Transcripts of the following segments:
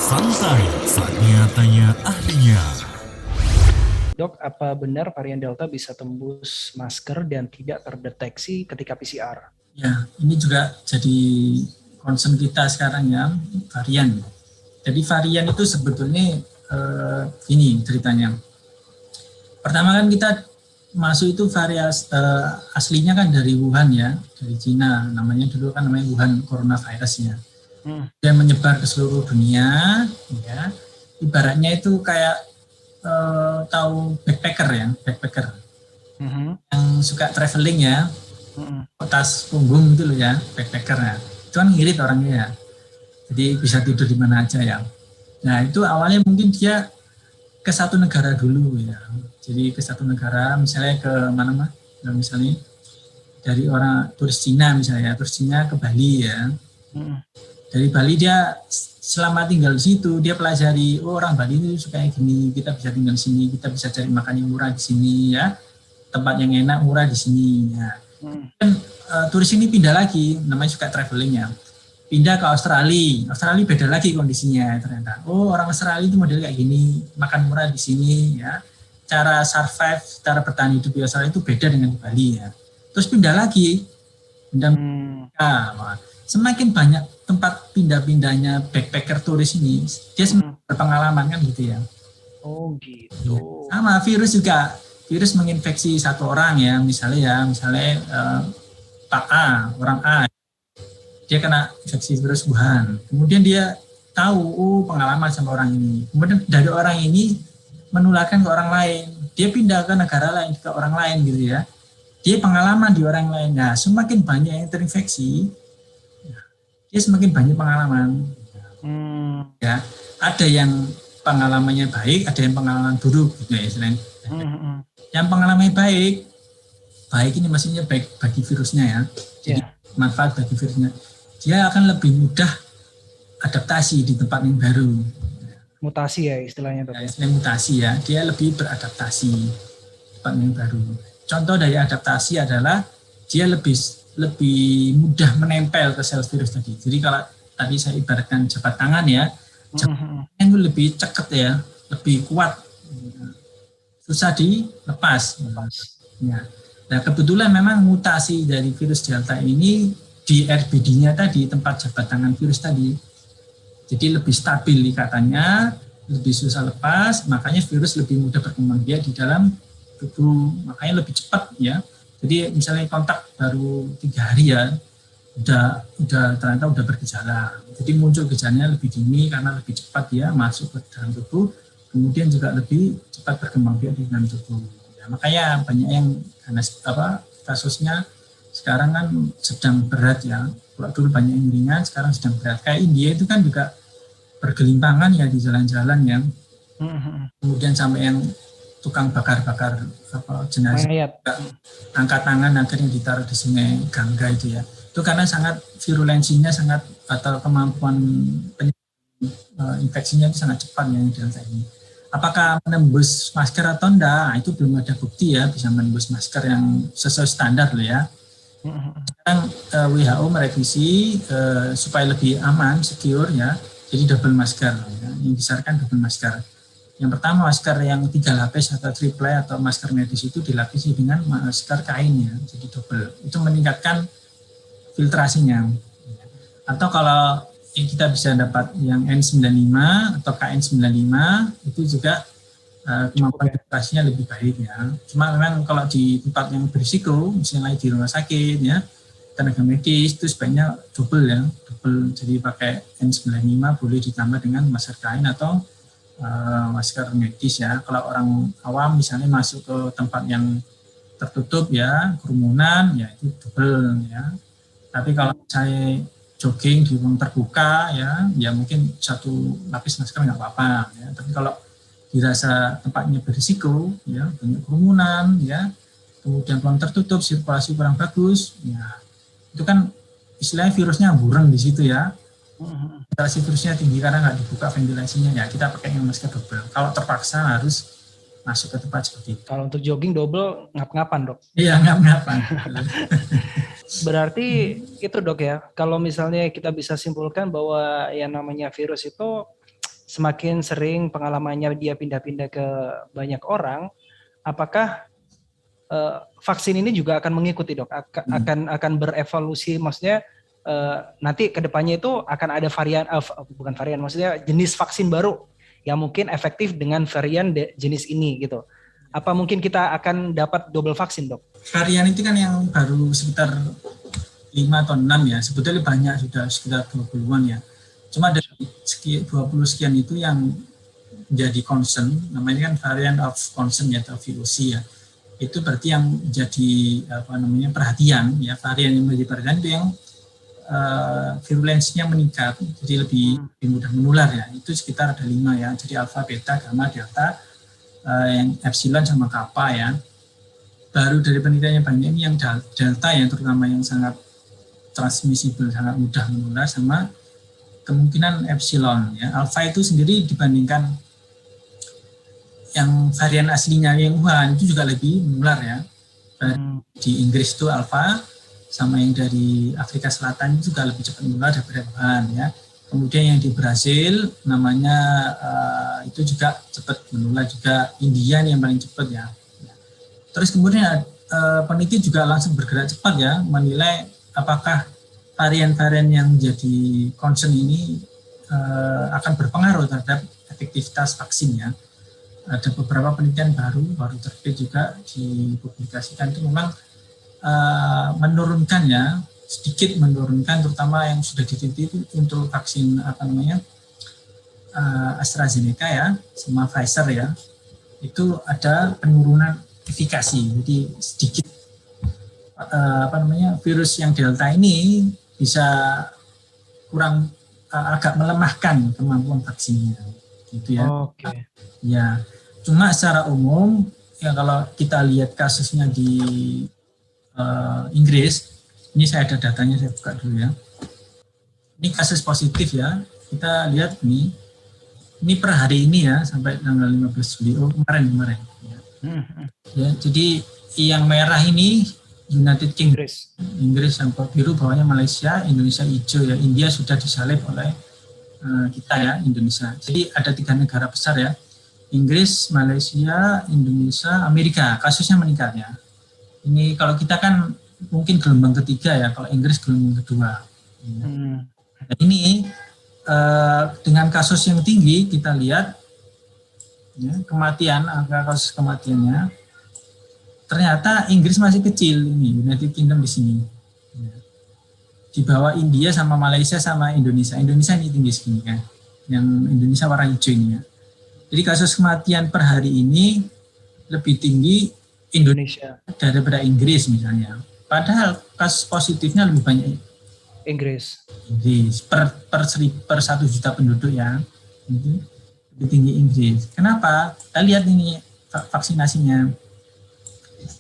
Santai saatnya tanya ahlinya. Dok, apa benar varian Delta bisa tembus masker dan tidak terdeteksi ketika PCR? Ya, ini juga jadi concern kita sekarang ya, varian. Jadi varian itu sebetulnya ini ceritanya. Pertama kan kita masuk itu aslinya kan dari Wuhan ya, dari Cina. Namanya dulu kan namanya Wuhan coronavirus ya. Dia menyebar ke seluruh dunia, ya. Ibaratnya itu kayak tahu backpacker ya, backpacker yang suka traveling ya, tas punggung gitu loh ya, backpacker ya. Itu kan ngirit orangnya ya, jadi bisa tidur di mana aja ya. Nah itu awalnya mungkin dia ke satu negara dulu ya, jadi ke satu negara, misalnya ke mana misalnya dari orang turis Cina misalnya, turis Cina ke Bali ya. Dari Bali dia selama tinggal di situ dia pelajari, oh orang Bali itu suka yang gini, kita bisa tinggal di sini, kita bisa cari makan yang murah di sini ya, tempat yang enak murah di sini ya. Dan turis ini pindah lagi, namanya suka traveling ya, pindah ke Australia. Australia beda lagi kondisinya ternyata. Oh orang Australia itu model kayak gini, makan murah di sini ya, cara survive, cara bertahan hidup di Australia itu beda dengan di Bali ya. Terus pindah lagi, pindah semakin banyak tempat pindah-pindahnya backpacker turis ini, dia semakin berpengalaman kan gitu ya. Oh gitu. Sama virus juga, virus menginfeksi satu orang ya, misalnya Pak A, orang A, dia kena infeksi virus Wuhan. Kemudian dia tahu, pengalaman sama orang ini. Kemudian dari orang ini menularkan ke orang lain. Dia pindah ke negara lain, ke orang lain gitu ya. Dia pengalaman di orang lain. Nah, semakin banyak yang terinfeksi, dia semakin banyak pengalaman. Ya, ada yang pengalamannya baik, ada yang pengalaman buruk gitu ya. Yang pengalamannya baik ini maksudnya baik bagi virusnya ya. Jadi manfaat bagi virusnya. Dia akan lebih mudah adaptasi di tempat yang baru. Mutasi ya istilahnya. Ya, istilah mutasi ya, dia lebih beradaptasi di tempat yang baru. Contoh dari adaptasi adalah dia lebih mudah menempel ke sel virus tadi. Jadi kalau tadi saya ibaratkan jabat tangan ya, jabat tangan itu lebih ceket ya, lebih kuat, susah dilepas. Ya. Nah kebetulan memang mutasi dari virus Delta ini di RBD-nya tadi, tempat jabat tangan virus tadi, jadi lebih stabil ikatannya, lebih susah lepas, makanya virus lebih mudah berkembang biak di dalam tubuh, makanya lebih cepat ya. Jadi misalnya kontak baru 3 hari ya, ternyata udah bergejala. Jadi muncul gejalanya lebih dini karena lebih cepat ya masuk ke dalam tubuh, kemudian juga lebih cepat berkembang biak di dalam tubuh. Ya, makanya banyak yang kasusnya sekarang kan sedang berat ya. Kalau dulu banyak yang ringan, sekarang sedang berat. Kayak India itu kan juga bergelimpangan ya di jalan-jalan yang kemudian sampai yang tukang bakar-bakar jenazah, angkat tangan akhirnya ditaruh di sungai Gangga itu ya. Itu karena sangat virulensinya sangat, atau kemampuan infeksinya itu sangat cepat ya Delta ini. Apakah menembus masker atau enggak, itu belum ada bukti ya bisa menembus masker yang sesuai standar loh ya. Sekarang WHO merevisi supaya lebih aman, secure ya, jadi double masker ya. Yang disarankan double masker. Yang pertama masker yang 3 lapis atau triple atau masker medis itu dilapisi dengan masker kain ya, jadi double. Itu meningkatkan filtrasinya. Atau kalau kita bisa dapat yang N95 atau KN95 itu juga kemampuan filtrasinya lebih baik ya. Cuma memang kalau di tempat yang berisiko, misalnya di rumah sakit ya, tenaga medis itu sebaiknya double ya, double. Jadi pakai N95 boleh ditambah dengan masker kain atau masker medis ya. Kalau orang awam misalnya masuk ke tempat yang tertutup ya, kerumunan ya itu double ya. Tapi kalau saya jogging di ruang terbuka ya mungkin 1 lapis masker nggak apa-apa ya. Tapi kalau dirasa tempatnya berisiko ya, banyak kerumunan ya, kemudian ruang tertutup, sirkulasi kurang bagus ya, itu kan istilahnya virusnya bureng di situ ya. Ventilasi virusnya tinggi karena nggak dibuka ventilasinya ya, kita pakai yang masker double. Kalau terpaksa harus masuk ke tempat seperti itu. Kalau untuk jogging double ngap-ngapan dok? Iya ngap-ngapan. Berarti itu dok ya, kalau misalnya kita bisa simpulkan bahwa yang namanya virus itu semakin sering pengalamannya dia pindah-pindah ke banyak orang, apakah vaksin ini juga akan mengikuti, Dok? Akan berevolusi, maksudnya nanti kedepannya itu akan ada varian, bukan varian, maksudnya jenis vaksin baru yang mungkin efektif dengan varian jenis ini gitu. Apa mungkin kita akan dapat double vaksin, Dok? Varian itu kan yang baru sekitar 5 atau 6 ya, sebetulnya banyak, sudah sekitar 20-an ya. Cuma dari 20 sekian itu yang menjadi concern, namanya kan variant of concern ya, atau VOC ya. Itu berarti yang jadi perhatian ya, varian yang menjadi perhatian itu yang virulensinya meningkat, jadi lebih mudah menular ya. Itu sekitar ada 5 ya, jadi alfa, beta, gamma, delta, yang epsilon sama kappa ya. Baru dari penelitian yang banyak ini yang delta yang terutama yang sangat transmissible, sangat mudah menular, sama kemungkinan epsilon ya. Alfa itu sendiri dibandingkan yang varian aslinya yang Wuhan itu juga lebih menular ya. Di Inggris itu alfa, sama yang dari Afrika Selatan itu juga lebih cepat menular daripada Wuhan ya. Kemudian yang di Brasil namanya itu juga cepat menular juga. India yang paling cepat ya. Terus kemudian peneliti juga langsung bergerak cepat ya, menilai apakah varian-varian yang jadi concern ini akan berpengaruh terhadap efektivitas vaksinnya. Ada beberapa penelitian baru terbit juga dipublikasikan itu memang menurunkan ya, sedikit menurunkan, terutama yang sudah diteliti itu untuk vaksin AstraZeneca ya, sama Pfizer ya, itu ada penurunan efikasi. Jadi sedikit virus yang delta ini bisa kurang agak melemahkan kemampuan vaksinnya gitu ya. Oke. Ya, cuma secara umum ya kalau kita lihat kasusnya di Inggris, ini saya ada datanya, saya buka dulu ya. Ini kasus positif ya. Kita lihat ini per hari ini ya, sampai tanggal 15 Juli, kemarin ya. Ya, jadi yang merah ini United Kingdom, Inggris sampai biru bawahnya Malaysia, Indonesia hijau ya. India sudah disalib oleh kita ya, Indonesia. Jadi ada 3 negara besar ya, Inggris, Malaysia, Indonesia, Amerika. Kasusnya meningkat ya. Ini kalau kita kan mungkin gelombang ketiga ya, kalau Inggris gelombang kedua. Nah, ini dengan kasus yang tinggi kita lihat ya, kematian, angka kasus kematiannya ternyata Inggris masih kecil, ini United Kingdom di sini. Di bawah India sama Malaysia sama Indonesia. Indonesia ini tinggi segini kan. Yang Indonesia warna hijau ini ya. Jadi kasus kematian per hari ini lebih tinggi Indonesia daripada Inggris misalnya. Padahal kasus positifnya lebih banyak Inggris per 1 juta penduduk ya. Lebih tinggi Inggris. Kenapa? Kita lihat ini vaksinasinya.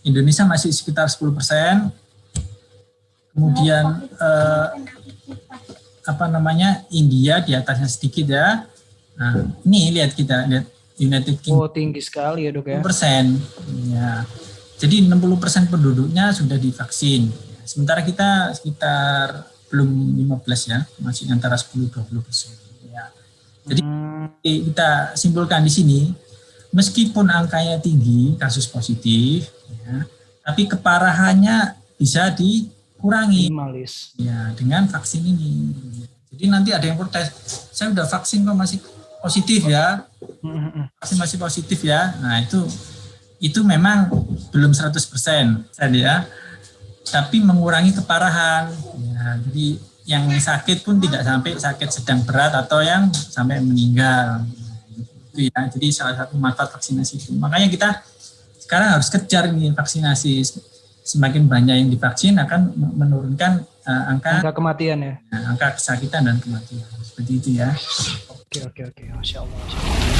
Indonesia masih sekitar 10%, kemudian India di atasnya sedikit ya. Nah, ini lihat United Kingdom. Tinggi sekali ya, Dok ya. 60%. Ya. Jadi 60% penduduknya sudah divaksin. Sementara kita sekitar belum 15 ya, masih antara 10-20%. Ya. Jadi kita simpulkan di sini, meskipun angkanya tinggi kasus positif, ya, tapi keparahannya bisa dikurangi ya, dengan vaksin ini. Jadi nanti ada yang protes, saya udah vaksin kok masih positif ya, vaksin masih positif ya. Nah itu memang belum 100% ya, tapi mengurangi keparahan. Ya, jadi yang sakit pun tidak sampai sakit sedang berat atau yang sampai meninggal. Itu ya, jadi salah satu manfaat vaksinasi itu. Makanya kita sekarang harus kejar ini vaksinasi. Semakin banyak yang divaksin akan menurunkan angka kematian ya. Angka kesakitan dan kematian. Seperti itu ya. Oke. Masya Allah.